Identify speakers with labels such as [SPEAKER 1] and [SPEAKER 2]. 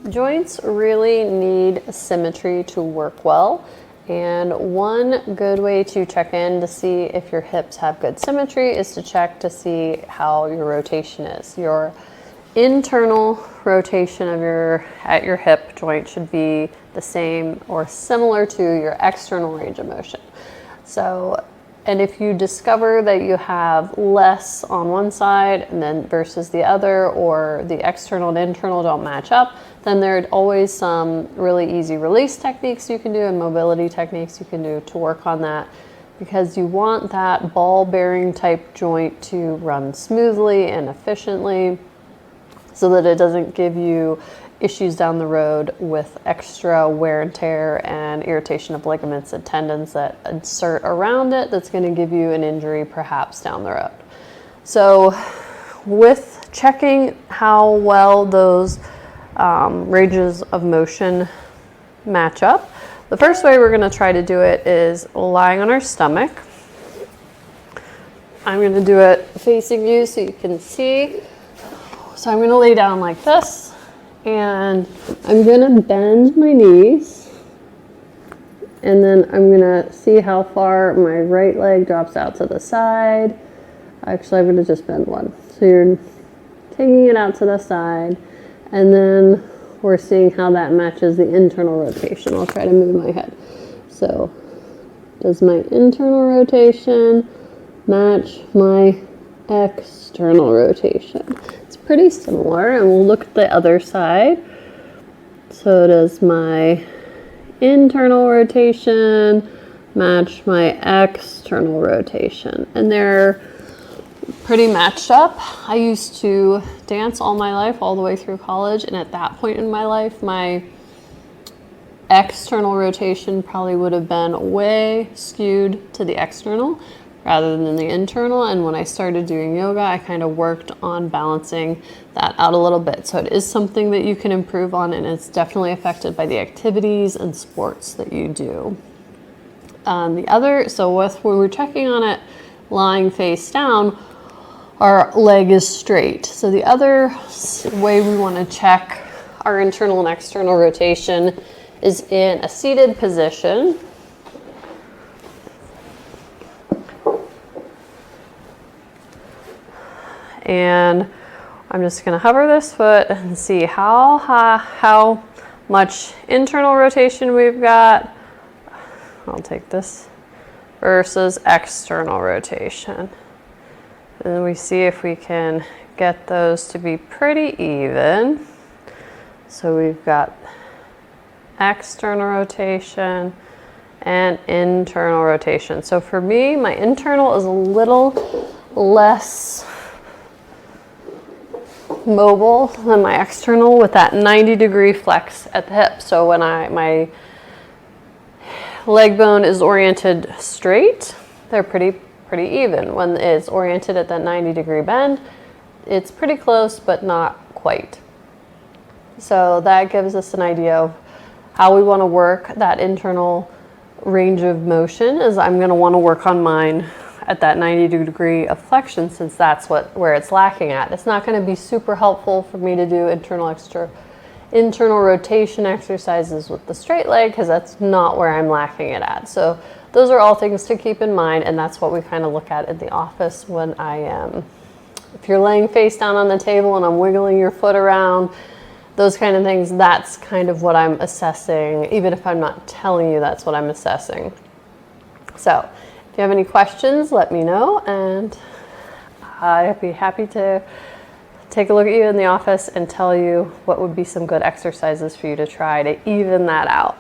[SPEAKER 1] Joints really need symmetry to work well, and one good way to check in to see if your hips have good symmetry is to check to see how your rotation is. Your internal rotation of at your hip joint should be the same or similar to your external range of motion. So, and if you discover that you have less on one side and then versus the other, or the external and internal don't match up, then there are always some really easy release techniques you can do and mobility techniques you can do to work on that, because you want that ball bearing type joint to run smoothly and efficiently so that it doesn't give you issues down the road with extra wear and tear and irritation of ligaments and tendons that insert around it that's going to give you an injury perhaps down the road. So with checking how well those ranges of motion match up, the first way we're going to try to do it is lying on our stomach. I'm going to do it facing you so you can see. So I'm going to lay down like this, and I'm going to bend my knees, and then I'm going to see how far my right leg drops out to the side. Actually, I'm going to just bend one. So you're taking it out to the side, and then we're seeing how that matches the internal rotation. I'll try to move my head. So does my internal rotation match my external rotation? It's pretty similar, and we'll look at the other side. So does my internal rotation match my external rotation? And they're pretty matched up. I used to dance all my life, all the way through college, and at that point in my life, my external rotation probably would have been way skewed to the external rather than the internal. And when I started doing yoga, I kind of worked on balancing that out a little bit. So it is something that you can improve on, and it's definitely affected by the activities and sports that you do. When we're checking on it lying face down, our leg is straight. So the other way we want to check our internal and external rotation is in a seated position. And I'm just going to hover this foot and see how much internal rotation we've got. I'll take this versus external rotation. And we see if we can get those to be pretty even. So we've got external rotation and internal rotation. So for me, my internal is a little less mobile than my external, with that 90-degree flex at the hip. So when my leg bone is oriented straight, they're pretty even. When it's oriented at that 90-degree bend, it's pretty close, but not quite. So that gives us an idea of how we want to work that internal range of motion. Is I'm going to want to work on mine at that 90-degree of flexion, since that's where it's lacking at. It's not going to be super helpful for me to do internal rotation exercises with the straight leg, because that's not where I'm lacking it at. So those are all things to keep in mind, and that's what we kind of look at in the office when I am. If you're laying face down on the table and I'm wiggling your foot around, those kind of things, that's kind of what I'm assessing, even if I'm not telling you that's what I'm assessing. So if you have any questions, let me know, and I'd be happy to take a look at you in the office and tell you what would be some good exercises for you to try to even that out.